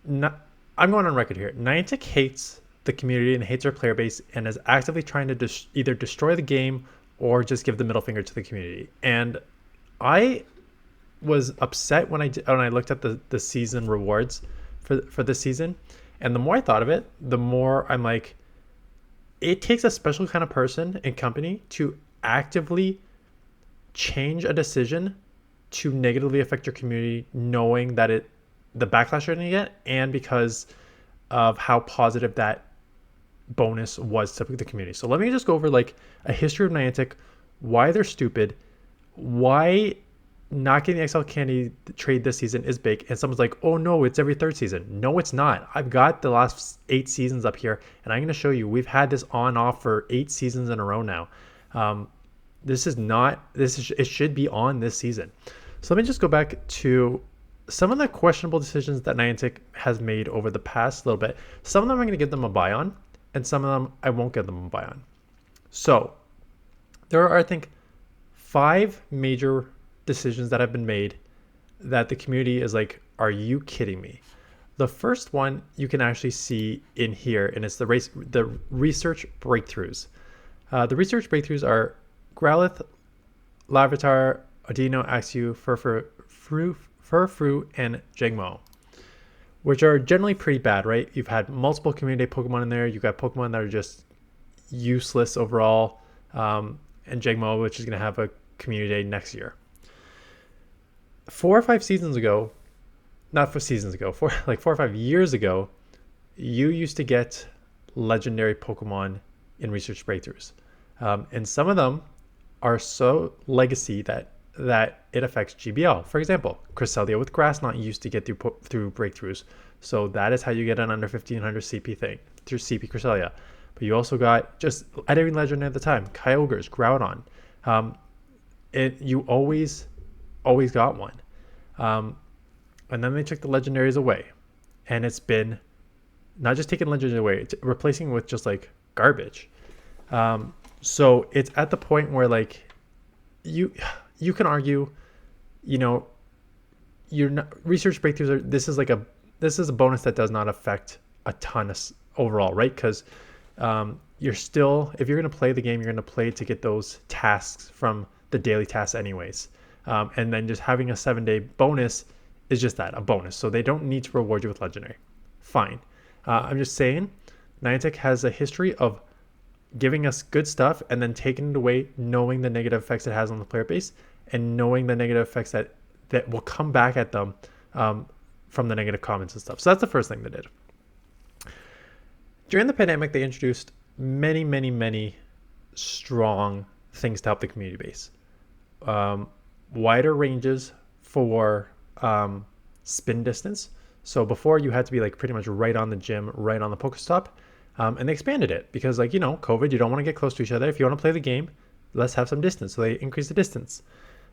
not, I'm going on record here. Niantic hates the community and hates our player base and is actively trying to either destroy the game or just give the middle finger to the community. And I was upset when I looked at the season rewards for this season, and the more I thought of it, the more I'm like, it takes a special kind of person and company to actively change a decision to negatively affect your community, knowing that the backlash you're going to get, and because of how positive that bonus was to the community. So let me just go over like a history of Niantic, why they're stupid, why not getting the XL candy trade this season is big. And someone's like, oh no, it's every third season. No, it's not. I've got the last 8 seasons up here, and I'm going to show you we've had this on off for 8 seasons in a row now. It should be on this season. So let me just go back to some of the questionable decisions that Niantic has made over the past little bit. Some of them I'm going to give them a buy on, and some of them I won't give them a buy on. So there are, I think, 5 major decisions that have been made that the community is like, are you kidding me? The first one you can actually see in here, and it's the research breakthroughs. The research breakthroughs are Growlithe, Larvitar, Audino, Axew, Furfrou, and Jangmo, which are generally pretty bad, right? You've had multiple community Pokemon in there. You've got Pokemon that are just useless overall, and Jangmo, which is going to have a community day next year. 4 or 5 seasons ago, not 4 seasons ago, 4 or 5 years ago, you used to get legendary Pokemon in research breakthroughs, and some of them are so legacy that it affects GBL. For example, Cresselia with Grass Knot used to get through breakthroughs, so that is how you get an under 1500 CP thing through CP Cresselia. But you also got just at every legend at the time, Kyogres, Groudon. You always got one. And then they took the legendaries away, and it's been not just taking legendaries away, it's replacing with just like garbage. So it's at the point where like you can argue, your research breakthroughs this is a bonus that does not affect a ton of overall, right? Because you're still, if you're going to play the game, you're going to play to get those tasks from the daily tasks anyways. And then just having a 7-day bonus is just that, a bonus. So they don't need to reward you with legendary. Fine. I'm just saying, Niantic has a history of giving us good stuff and then taking it away, knowing the negative effects it has on the player base, and knowing the negative effects that will come back at them from the negative comments and stuff. So that's the first thing they did. During the pandemic, they introduced many, many, many strong things to help the community base. Wider ranges for spin distance. So before you had to be like pretty much right on the gym, right on the Pokestop. And they expanded it because COVID, you don't want to get close to each other. If you want to play the game, let's have some distance. So they increased the distance.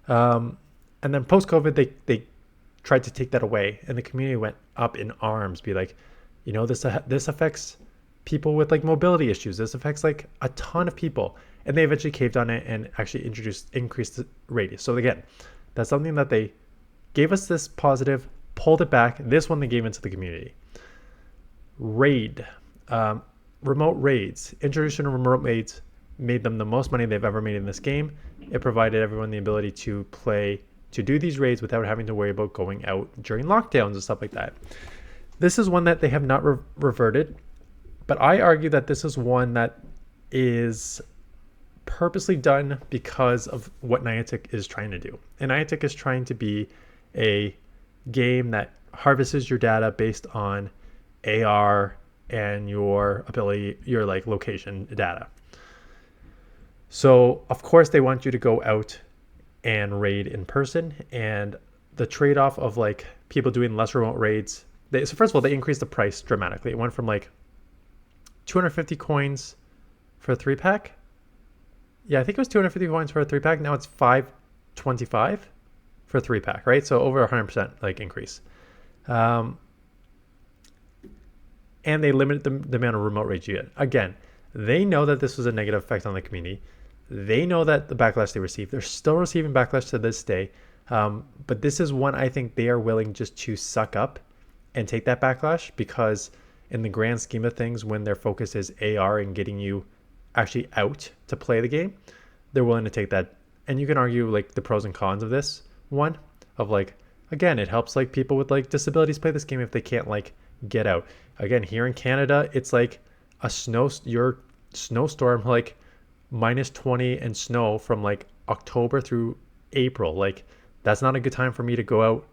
And then post-COVID, they tried to take that away, and the community went up in arms, be like, this affects people with like mobility issues. This affects like a ton of people. And they eventually caved on it and actually increased the radius. So again, that's something that they gave us this positive, pulled it back. This one they gave into the community. Remote raids. Introduction of remote raids made them the most money they've ever made in this game. It provided everyone the ability to do these raids without having to worry about going out during lockdowns and stuff like that. This is one that they have not reverted, but I argue that this is one that is purposely done because of what Niantic is trying to do. And Niantic is trying to be a game that harvests your data based on AR and your ability, your like location data. So of course they want you to go out and raid in person, and the trade-off of like people doing less remote raids. So first of all, they increased the price dramatically. It went from like 250 coins for a 3-pack. Yeah, I think it was 250 coins for a 3-pack. Now it's 525 for a 3-pack, right? So over 100% like increase. And they limited the amount of remote raids you get. Again, they know that this was a negative effect on the community. They know that the backlash they received, they're still receiving backlash to this day. But this is one I think they are willing just to suck up and take that backlash, because in the grand scheme of things, when their focus is AR and getting you actually out to play the game, they're willing to take that. And you can argue like the pros and cons of this one, of like, again, it helps like people with like disabilities play this game if they can't like get out. Again, here in Canada, it's like your snowstorm, like -20 and snow from like October through April. Like that's not a good time for me to go out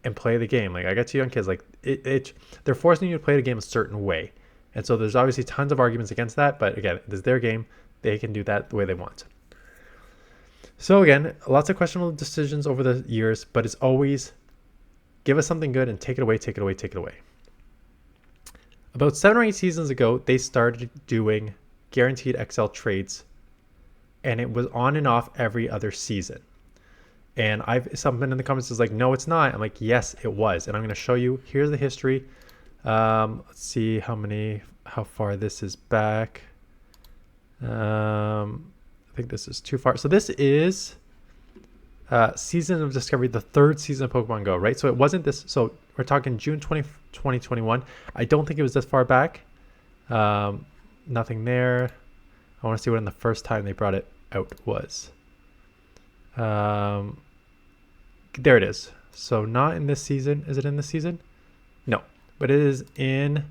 and play the game. Like I got two young kids, like they're forcing you to play the game a certain way. And so there's obviously tons of arguments against that, but again, it's their game. They can do that the way they want. So again, lots of questionable decisions over the years, but it's always give us something good and take it away, take it away, take it away. About 7 or 8 seasons ago, they started doing guaranteed XL trades, and it was on and off every other season. And someone in the comments is like, no, it's not. I'm like, yes, it was. And I'm going to show you. Here's the history. Let's see how far this is back. I think this is too far. So this is Season of Discovery, the 3rd season of Pokemon Go, right? So it wasn't this. So we're talking June 2021. I don't think it was this far back. Nothing there. I want to see when the first time they brought it out was. There it is. So not in this season. Is it in this season? No, but it is in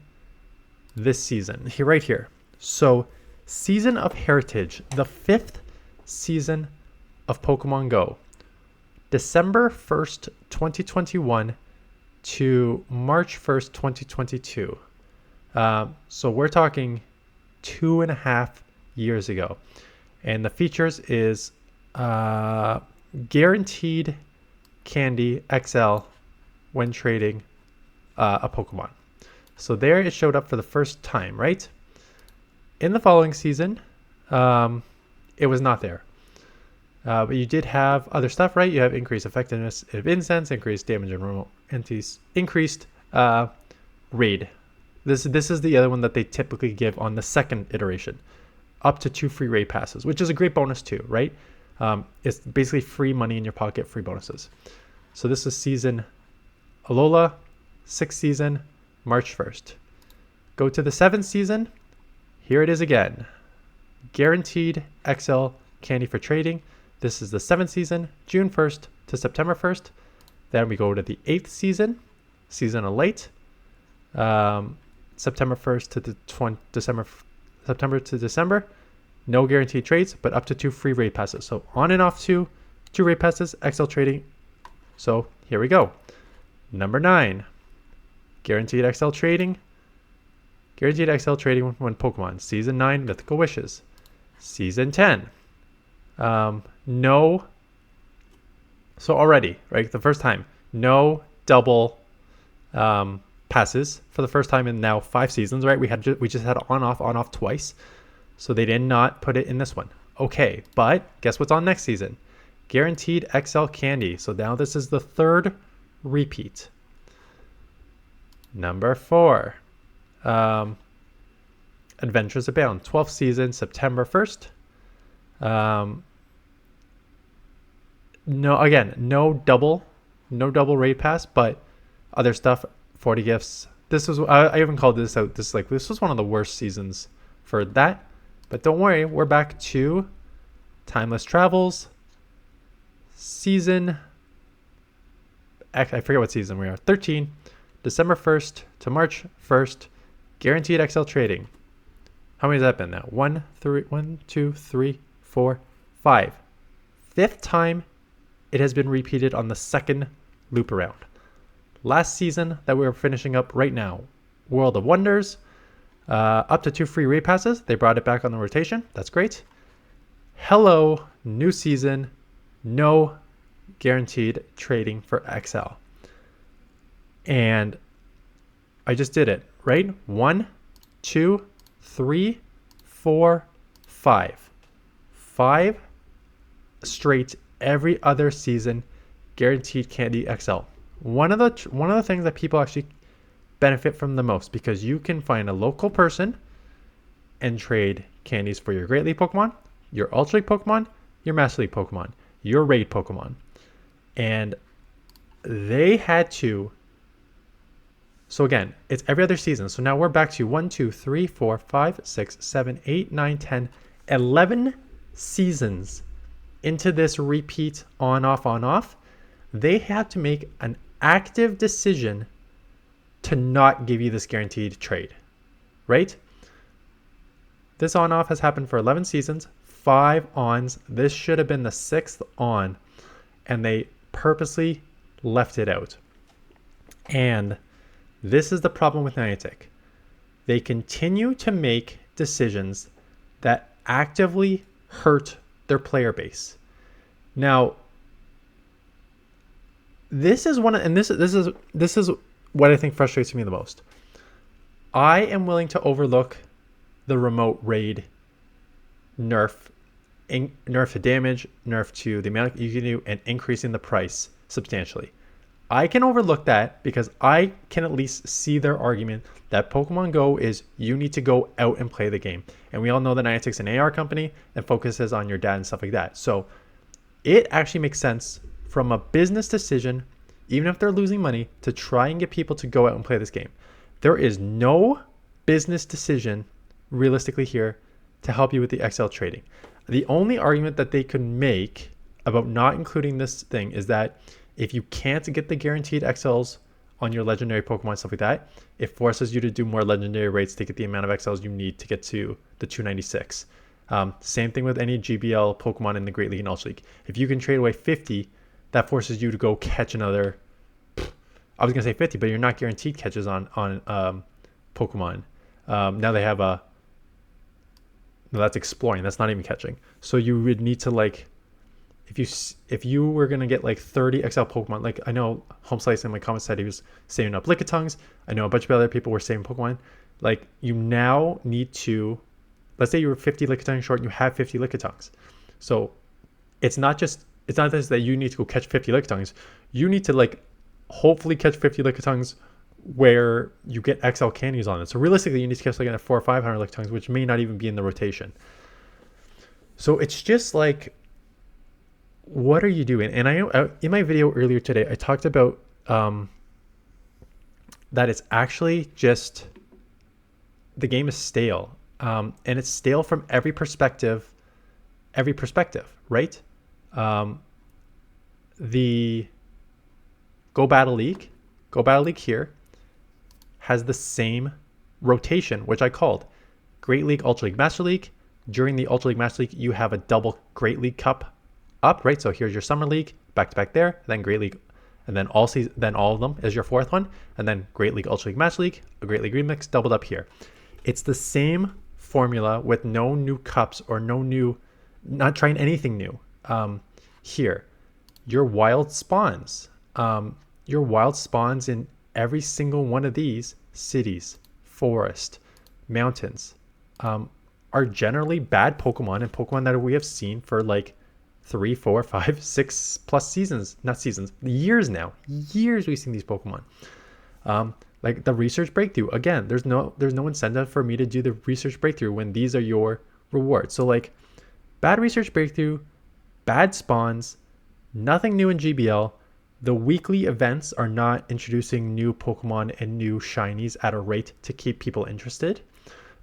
this season here, right here. So Season of Heritage, the 5th season of Pokemon Go, December 1st, 2021 to March 1st, 2022. So we're talking 2.5 years ago. And the features is guaranteed candy XL when trading a Pokemon. So there it showed up for the first time, right? In the following season, it was not there. But you did have other stuff, right? You have increased effectiveness of incense, increased damage and remote entities, increased raid. This is the other one that they typically give on the second iteration. Up to 2 free raid passes, which is a great bonus too, right? It's basically free money in your pocket, free bonuses. So this is season Alola, 6th season, March 1st. Go to the 7th season. Here it is again. Guaranteed XL candy for trading. This is the 7th season, June 1st to September 1st. Then we go to the 8th season, Season of Light, September 1st to September to December. No guaranteed trades, but up to 2 free raid passes. So on and off 2 raid passes, XL trading. So here we go. Number 9, guaranteed XL trading. Guaranteed XL trading when Pokemon. Season 9, Mythical Wishes. Season 10. No. So already, right, the first time, no double passes for the first time in now 5 seasons, right? We just had on off twice. So they did not put it in this one. Okay, but guess what's on next season? Guaranteed XL candy. So now this is the 3rd repeat. Number 4. Adventures Abound, 12th season, September 1st. No double raid pass, but other stuff, 40 gifts. This was, I even called this out. This was one of the worst seasons for that. But don't worry, we're back to Timeless Travels. Season, I forget what season we are. 13, December 1st to March 1st. Guaranteed XL trading. How many has that been now? 1, 2, 3, 4, 5. 5th time it has been repeated on the 2nd loop around. Last season that we're finishing up right now, World of Wonders, up to 2 free raid passes. They brought it back on the rotation. That's great. Hello, new season, no guaranteed trading for XL. And I just did it, right? 1, 2, 3, 4, 5. 5 straight every other season guaranteed candy XL. One of the things that people actually benefit from the most, because you can find a local person and trade candies for your Great League Pokemon, your Ultra League Pokemon, your Master League Pokemon, your Raid Pokemon. And they had to So again, it's every other season. So now we're back to 1, 2, 3, 4, 5, 6, 7, 8, 9, 10, 11 seasons into this repeat on, off. They have to make an active decision to not give you this guaranteed trade, right? This on off has happened for 11 seasons, 5 ons. This should have been the 6th on, and they purposely left it out. And this is the problem with Niantic. They continue to make decisions that actively hurt their player base. Now, this is this is what I think frustrates me the most. I am willing to overlook the remote raid nerf to damage, nerf to the amount you can do, and increasing the price substantially. I can overlook that because I can at least see their argument that Pokemon Go is you need to go out and play the game. And we all know that Niantic's an AR company and focuses on your data and stuff like that. So it actually makes sense from a business decision, even if they're losing money, to try and get people to go out and play this game. There is no business decision realistically here to help you with the XL trading. The only argument that they could make about not including this thing is that if you can't get the guaranteed XLs on your legendary Pokemon, stuff like that, it forces you to do more legendary rates to get the amount of XLs you need to get to the 296. Same thing with any GBL Pokemon in the Great League and Ultra League. If you can trade away 50, that forces you to go catch another, I was going to say 50, but you're not guaranteed catches on Pokemon. Now they have no, that's exploring. That's not even catching. So you would need to like, if you were going to get like 30 XL Pokemon, like I know Home Slice in my comments said he was saving up Lickitungs. I know a bunch of other people were saving Pokemon. Like you now need to, let's say you were 50 Lickitungs short and you have 50 Lickitungs. So it's not just that you need to go catch 50 Lickitungs. You need to like hopefully catch 50 Lickitungs where you get XL candies on it. So realistically, you need to catch like 400 or 500 Lickitungs, which may not even be in the rotation. So it's just like, what are you doing? And I know in my video earlier today, I talked about that it's actually just the game is stale, and it's stale from every perspective, right? The Go Battle League here has the same rotation, which I called Great League, Ultra League, Master League. During the Ultra League, Master League, you have a double Great League Cup up, right? So here's your Summer League, back to back there, then Great League, and then all of them is your 4th one, and then Great League, Ultra League, Master League, a Great League Remix doubled up here. It's the same formula with no new cups or not trying anything new. Here, your wild spawns in every single one of these cities, forest, mountains, are generally bad Pokemon, and Pokemon that we have seen for like 3, 4, 5, 6 plus years now. Years we've seen these Pokemon. Like the research breakthrough. Again, there's no incentive for me to do the research breakthrough when these are your rewards. So like bad research breakthrough, bad spawns, nothing new in GBL. The weekly events are not introducing new Pokemon and new shinies at a rate to keep people interested.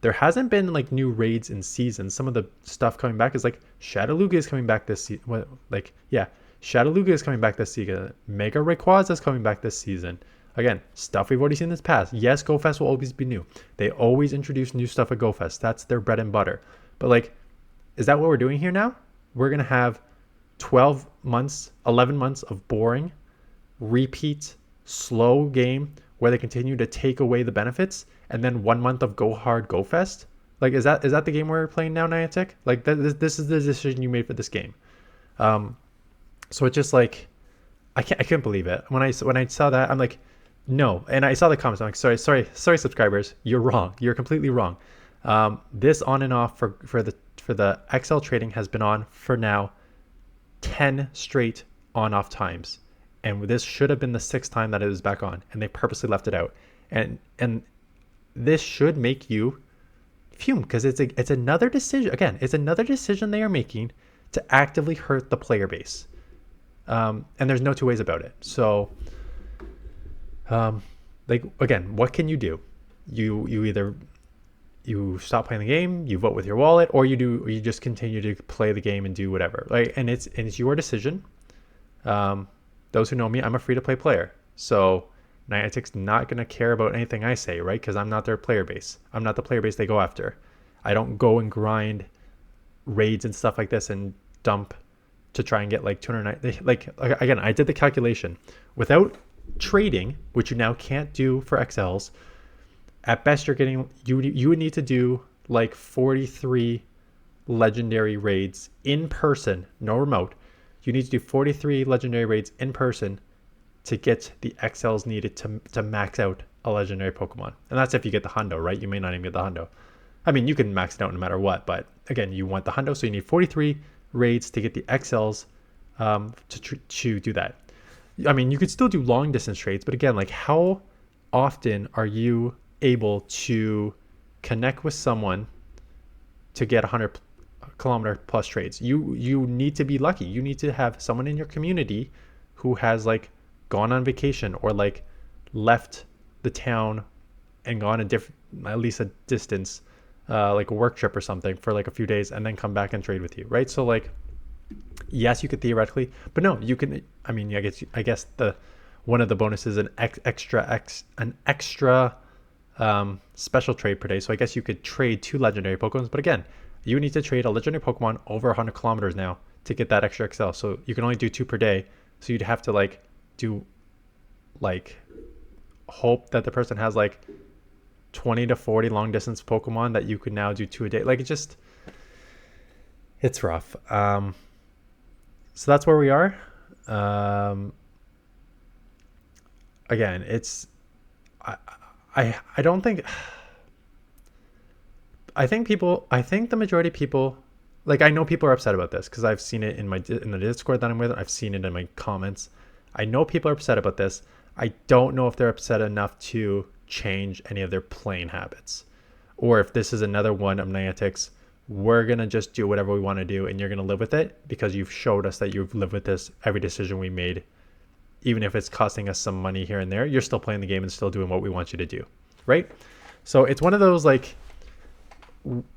There hasn't been like new raids in seasons. Some of the stuff coming back is like Shadowlugia is coming back this season. Shadowlugia is coming back this season. Mega Rayquaza is coming back this season. Again, stuff we've already seen in this past. Yes, GoFest will always be new. They always introduce new stuff at GoFest. That's their bread and butter. But like, is that what we're doing here now? We're going to have 11 months of boring, repeat, slow game where they continue to take away the benefits, and then 1 month of go hard, go fest. Like, is that the game we're playing now, Niantic? Like, this is the decision you made for this game. So it's just like, I couldn't believe it when I saw that. I'm like, no. And I saw the comments. I'm like, sorry, subscribers, you're wrong. You're completely wrong. This on and off for the XL trading has been on for now 10 straight on off times. And this should have been the 6th time that it was back on, and they purposely left it out. And this should make you fume, because it's another decision. Again, it's another decision they are making to actively hurt the player base. And there's no two ways about it. So like, again, what can you do? You either you stop playing the game, you vote with your wallet, or you just continue to play the game and do whatever. Like, and it's your decision. Um, those who know me, I'm a free to play player, so Niantic's not gonna care about anything I say, right? Because I'm not their player base. I'm not the player base they go after. I don't go and grind raids and stuff like this and dump to try and get like 209. Like, again, I did the calculation without trading, which you now can't do for XLs. At best, you're getting you would need to do like 43 legendary raids in person, no remote. You need to do 43 legendary raids in person to get the XLs needed to max out a legendary Pokemon. And that's if you get the hundo, right? You may not even get the hundo. I mean, you can max it out no matter what, but again, you want the hundo, so you need 43 raids to get the XLs to do that. I mean, you could still do long distance trades, but again, like, how often are you able to connect with someone to get 100-kilometer plus trades? You need to be lucky. You need to have someone in your community who has like gone on vacation or like left the town and gone at least a distance, like a work trip or something for like a few days, and then come back and trade with you, right? So like, yes, you could theoretically, but no, you can. I mean, I guess the one of the bonuses an extra special trade per day. So I guess you could trade 2 legendary Pokemon, but again, you need to trade a legendary Pokemon over 100 kilometers now to get that extra XL. So you can only do 2 per day. So you'd have to like do like hope that the person has like 20 to 40 long distance Pokemon that you could now do 2 a day. Like, it's rough. So that's where we are. Again, I don't think, I think the majority of people, like, I know people are upset about this because I've seen it in the Discord that I'm with. I've seen it in my comments. I know people are upset about this. I don't know if they're upset enough to change any of their playing habits, or if this is another one of Niantic's, we're going to just do whatever we want to do and you're going to live with it because you've showed us that you've lived with this every decision we made. Even if it's costing us some money here and there, you're still playing the game and still doing what we want you to do, right? So it's one of those, like,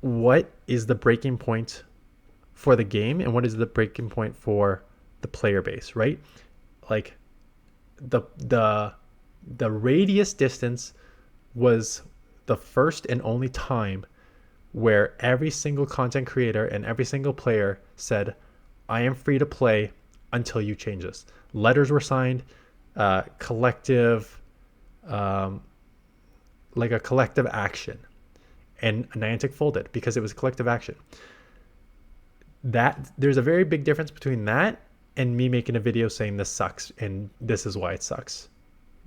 what is the breaking point for the game and what is the breaking point for the player base, right? Like, the radius distance was the first and only time where every single content creator and every single player said, I am free to play until you change this. Letters were signed, collective, like a collective action. And Niantic folded because it was collective action. There's a very big difference between that and me making a video saying this sucks and this is why it sucks.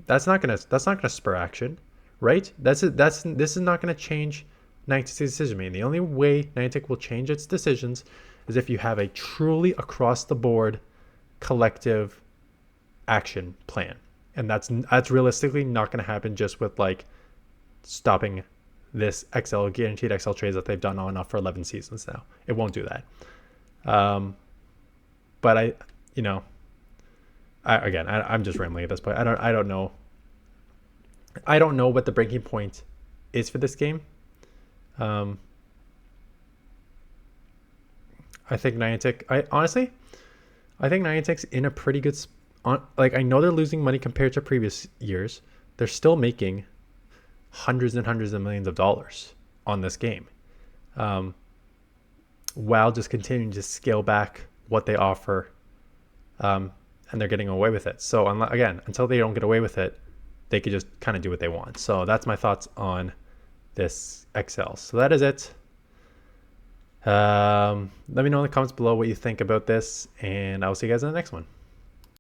That's not gonna spur action, right? This is not gonna change Niantic's decision making. The only way Niantic will change its decisions is if you have a truly across the board collective action plan, and that's realistically not going to happen just with like stopping this guaranteed XL trades that they've done on and off for 11 seasons now. It won't do that. But I'm just rambling at this point. I don't know what the breaking point is for this game. I think Niantic's in a pretty good like, I know they're losing money compared to previous years. They're still making hundreds and hundreds of millions of dollars on this game, while just continuing to scale back what they offer, and they're getting away with it. So until they don't get away with it, they could just kind of do what they want. So that's my thoughts on this XL. So that is it. Let me know in the comments below what you think about this, and I'll see you guys in the next one.